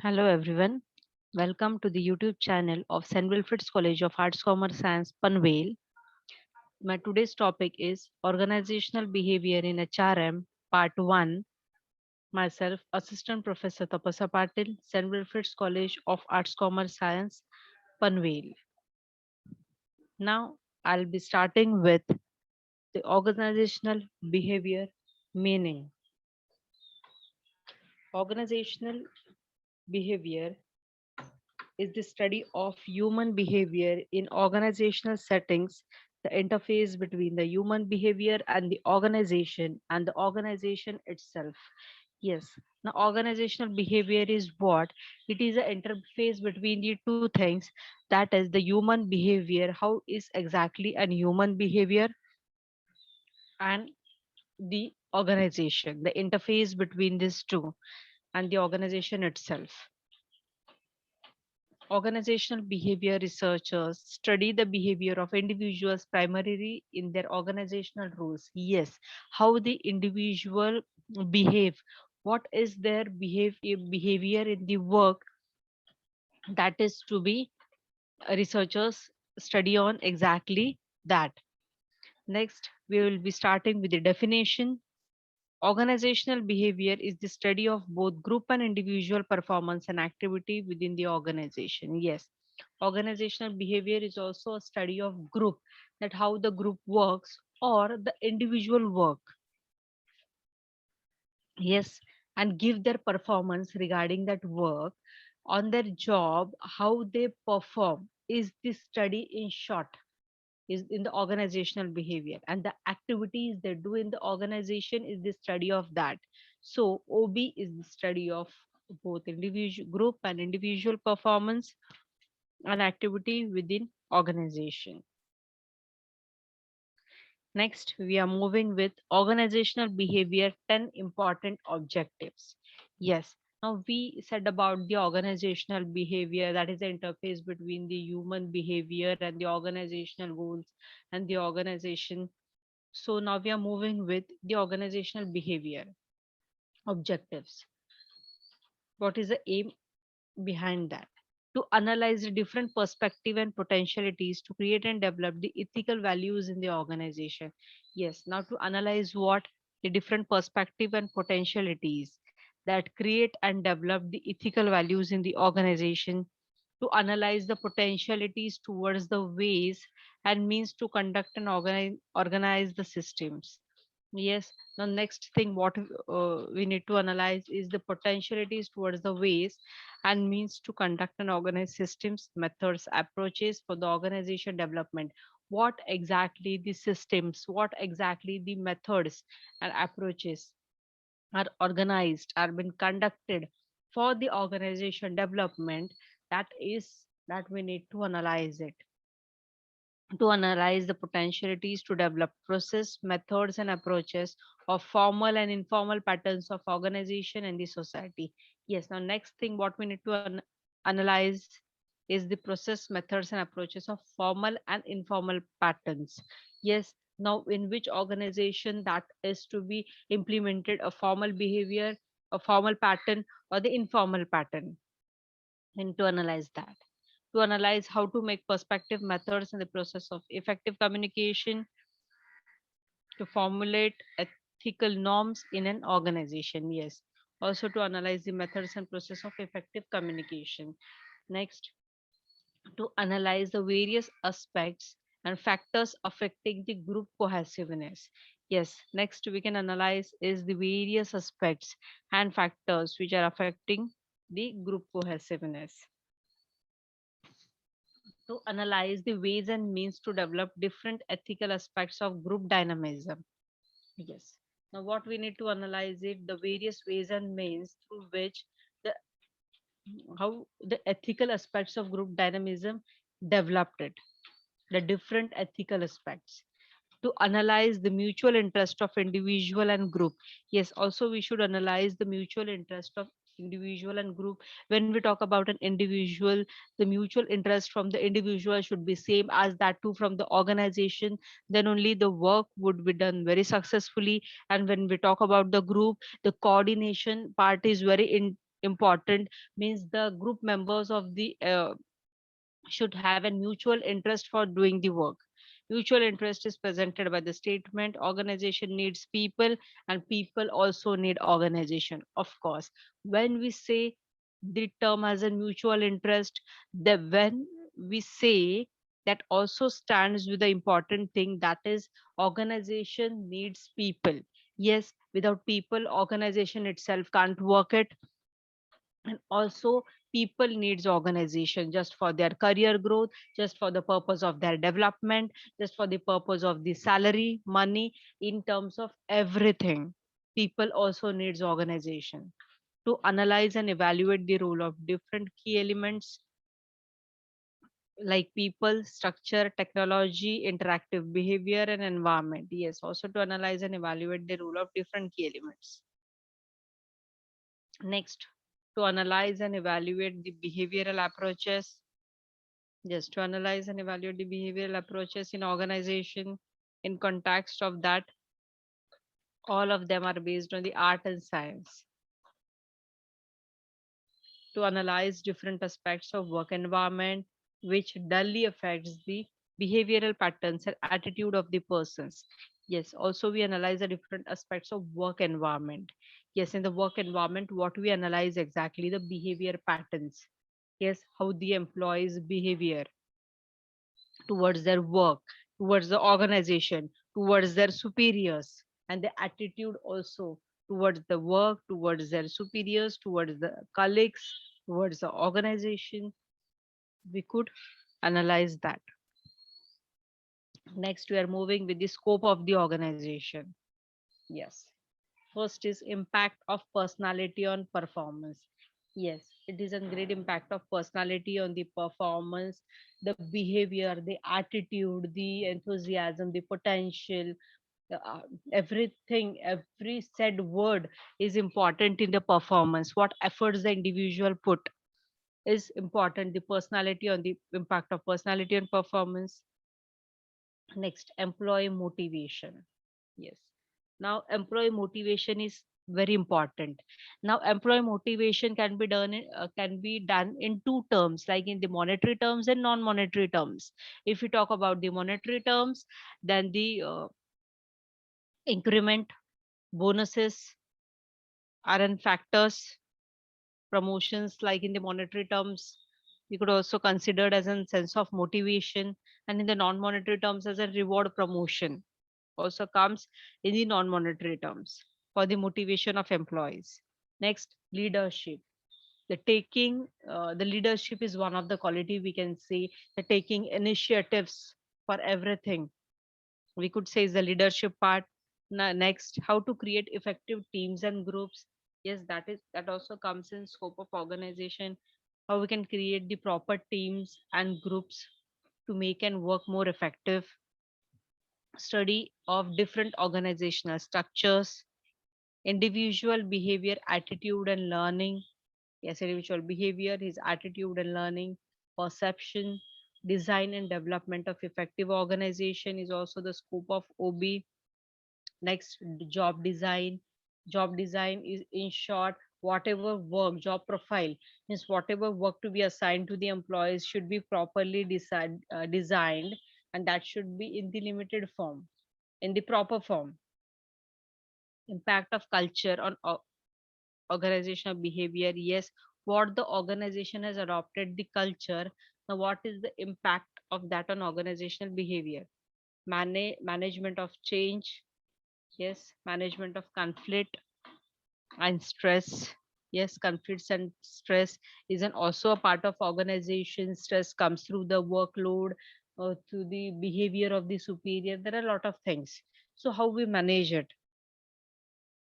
Hello everyone. Welcome to the YouTube channel of St. Wilfrid's College of Arts, Commerce, Science, Panvel. My today's topic is Organizational Behavior in HRM, Part 1. Myself, Assistant Professor Tapasa Patil, St. Wilfrid's College of Arts, Commerce, Science, Panvel. Now, I'll be starting with the organizational behavior meaning. Organizational behavior is the study of human behavior in organizational settings, the interface between the human behavior and the organization itself. Yes, now organizational behavior is what? It is an interface between the two things, that is the human behavior, how is exactly a human behavior, and the organization, the interface between these two and the organization itself. Organizational behavior researchers study the behavior of individuals primarily in their organizational roles. Yes, how the individual behave, what is their behavior in the work, that is to be researchers study on exactly that. Next, we will be starting with the definition. Organizational behavior is the study of both group and individual performance and activity within the organization. Yes, organizational behavior is also a study of group, that how the group works or the individual work. Yes, and give their performance regarding that work on their job, how they perform is the study in short, is in the organizational behavior, and the activities they do in the organization is the study of that. So OB is the study of both individual group and individual performance and activity within organization. Next, we are moving with organizational behavior 10 important objectives. Yes, now we said about the organizational behavior, that is the interface between the human behavior and the organizational goals and the organization. So now we are moving with the organizational behavior objectives. What is the aim behind that? To analyze the different perspective and potentialities to create and develop the ethical values in the organization. Yes, now to analyze what the different perspective and potentialities that create and develop the ethical values in the organization, to analyze the potentialities towards the ways and means to conduct and organize the systems. Yes, the next thing what we need to analyze is the potentialities towards the ways and means to conduct and organize systems, methods, approaches for the organization development. What exactly the systems, what exactly the methods and approaches are organized, are been conducted for the organization development, that is that we need to analyze it. To analyze the potentialities to develop process, methods, and approaches of formal and informal patterns of organization and the society. Yes, now next thing what we need to analyze is the process, methods, and approaches of formal and informal patterns. Yes, now in which organization that is to be implemented a formal behavior, a formal pattern, or the informal pattern, and to analyze that, to analyze how to make perspective methods in the process of effective communication, to formulate ethical norms in an organization. Yes, also to analyze the methods and process of effective communication. Next, to analyze the various aspects and factors affecting the group cohesiveness. Yes, next we can analyze is the various aspects and factors which are affecting the group cohesiveness. To analyze the ways and means to develop different ethical aspects of group dynamism. Yes. Now, what we need to analyze it, the various ways and means through which the how the ethical aspects of group dynamism developed it, the different ethical aspects. To analyze the mutual interest of individual and group. Yes, also we should analyze the mutual interest of individual and group. When we talk about an individual, the mutual interest from the individual should be same as that too from the organization, then only the work would be done very successfully. And when we talk about the group, the coordination part is very important means the group members of the should have a mutual interest for doing the work. Mutual interest is presented by the statement organization needs people and people also need organization. Of course, when we say the term has a mutual interest, the when we say that also stands with the important thing that is organization needs people. Yes, without people, organization itself can't work it, and also people needs organization just for their career growth, just for the purpose of their development, just for the purpose of the salary money, in terms of everything. People also needs organization to analyze and evaluate the role of different key elements like people, structure, technology, interactive behavior, and environment. Yes, also to analyze and evaluate the role of different key elements. Next, to analyze and evaluate the behavioral approaches. Yes, to analyze and evaluate the behavioral approaches in organization. In context of that, all of them are based on the art and science. To analyze different aspects of work environment, which duly affects the behavioral patterns and attitude of the persons. Yes, also we analyze the different aspects of work environment. Yes, in the work environment, what we analyze exactly the behavior patterns. Yes, how the employees behavior towards their work, towards the organization, towards their superiors, and the attitude also towards the work, towards their superiors, towards the colleagues, towards the organization. We could analyze that. Next, we are moving with the scope of the organization. Yes. First is impact of personality on performance. Yes, it is a great impact of personality on the performance, the behavior, the attitude, the enthusiasm, the potential, uh, everything, every said word is important in the performance. What efforts the individual put is important. The personality on the impact of personality on performance. Next, employee motivation. Yes. Now, employee motivation is very important. Now, employee motivation can be done in two terms, like in the monetary terms and non-monetary terms. If we talk about the monetary terms, then the increment, bonuses are in factors, promotions, like in the monetary terms, you could also consider as a sense of motivation, and in the non-monetary terms as a reward promotion also comes in the non-monetary terms for the motivation of employees. Next, leadership. The leadership is one of the quality we can say, the taking initiatives for everything. We could say is the leadership part. Next, how to create effective teams and groups. Yes, that also comes in scope of organization. How we can create the proper teams and groups to make and work more effective. Study of different organizational structures, individual behavior, attitude, and learning. Yes, individual behavior, his attitude and learning, perception, design and development of effective organization is also the scope of OB. Next, job design. Job design is, in short, whatever work, job profile means whatever work to be assigned to the employees should be properly designed, and that should be in the limited form, in the proper form. Impact of culture on organizational behavior. Yes, what the organization has adopted the culture. Now, what is the impact of that on organizational behavior? Management of change. Yes, management of conflict and stress. Yes, conflicts and stress is an also a part of organization. Stress comes through the workload, through the behavior of the superior. There are a lot of things. So how we manage it?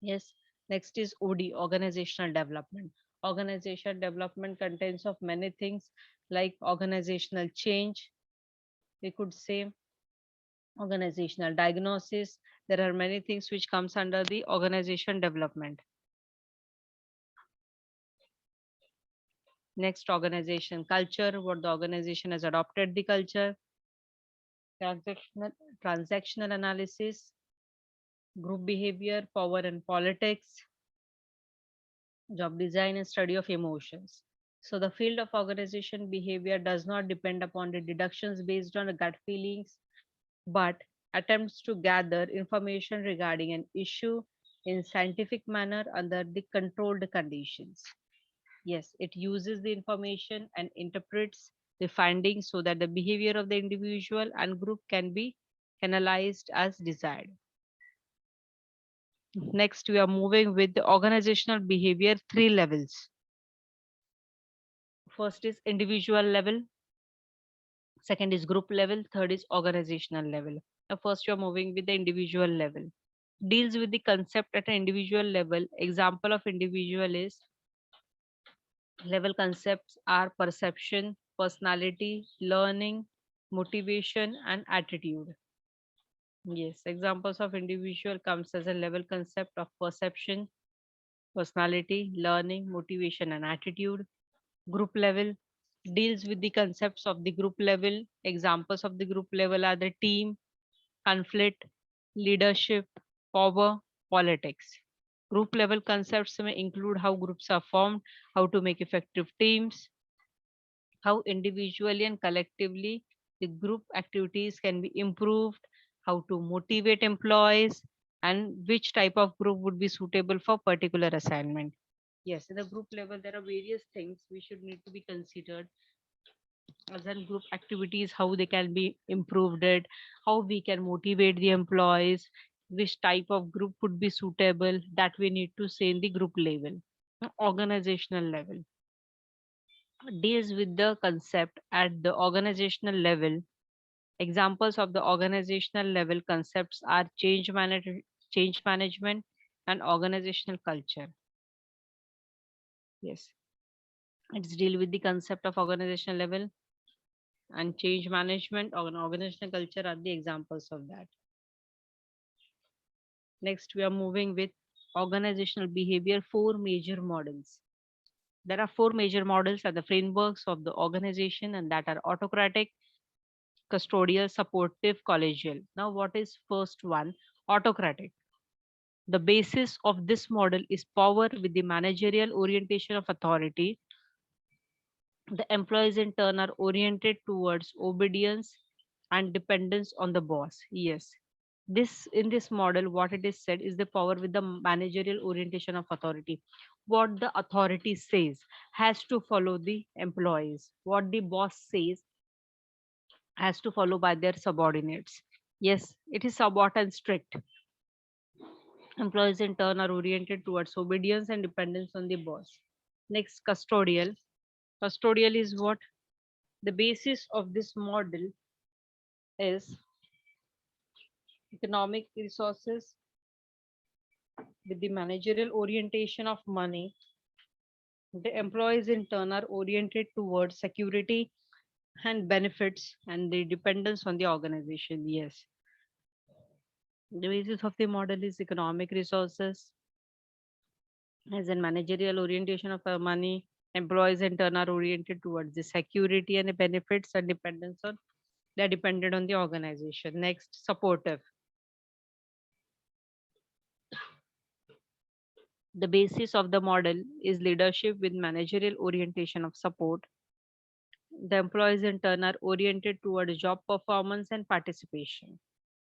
Yes. Next is OD, organizational development. Organizational development contains of many things like organizational change. We could say organizational diagnosis. There are many things which comes under the organization development. Next, organization culture, what the organization has adopted the culture. Transactional, transactional analysis, group behavior, power and politics. Job design and study of emotions. So the field of organization behavior does not depend upon the deductions based on the gut feelings, but attempts to gather information regarding an issue in scientific manner under the controlled conditions. Yes, it uses the information and interprets the findings so that the behavior of the individual and group can be analyzed as desired. Next, we are moving with the organizational behavior three levels. First is individual level, second is group level, third is organizational level. Now, first, you are moving with the individual level. Deals with the concept at an individual level. Example of individual is level concepts are perception, personality, learning, motivation, and attitude. Yes, examples of individual comes as a level concept of perception, personality, learning, motivation, and attitude. Group level deals with the concepts of the group level. Examples of the group level are the team, conflict, leadership, power, politics. Group level concepts may include how groups are formed, how to make effective teams, how individually and collectively the group activities can be improved, how to motivate employees, and which type of group would be suitable for particular assignment. Yes, in the group level, there are various things we should need to be considered as in group activities, how they can be improved, it, how we can motivate the employees, which type of group would be suitable, that we need to say in the group level. Organizational level deals with the concept at the organizational level. Examples of the organizational level concepts are change management and organizational culture. Yes, it's deal with the concept of organizational level and change management or organizational culture are the examples of that. Next, we are moving with organizational behavior, four major models. There are four major models at the frameworks of the organization, and that are autocratic, custodial, supportive, collegial. Now, what is first one? Autocratic. The basis of this model is power with the managerial orientation of authority. The employees in turn are oriented towards obedience and dependence on the boss. Yes. This in this model, what it is said is the power with the managerial orientation of authority. What the authority says has to follow the employees. What the boss says has to follow by their subordinates. Yes, it is somewhat and strict. Employees in turn are oriented towards obedience and dependence on the boss. Next, custodial. Custodial is what? The basis of this model is economic resources with the managerial orientation of money. The employees in turn are oriented towards security and benefits and the dependence on the organization. Yes. The basis of the model is economic resources as in managerial orientation of money. Employees in turn are oriented towards the security and the benefits and dependence on they're dependent on the organization. Next, supportive. The basis of the model is leadership with managerial orientation of support. The employees in turn are oriented towards job performance and participation.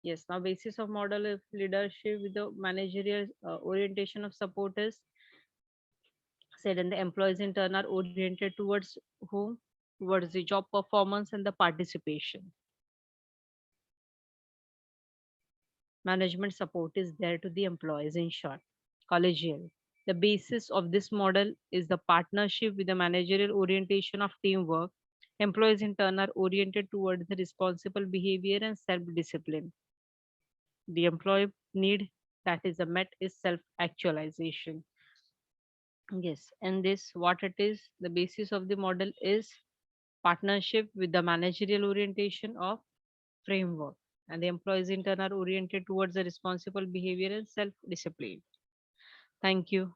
Yes, now basis of model of leadership with the managerial orientation of support is said, and the employees in turn are oriented towards whom? Towards the job performance and the participation. Management support is there to the employees in short. Collegial. The basis of this model is the partnership with the managerial orientation of teamwork. Employees in turn are oriented towards the responsible behavior and self-discipline. The employee need that is a met is self-actualization. Yes, and this what it is, the basis of the model is partnership with the managerial orientation of framework. And the employees in turn are oriented towards the responsible behavior and self-discipline. Thank you.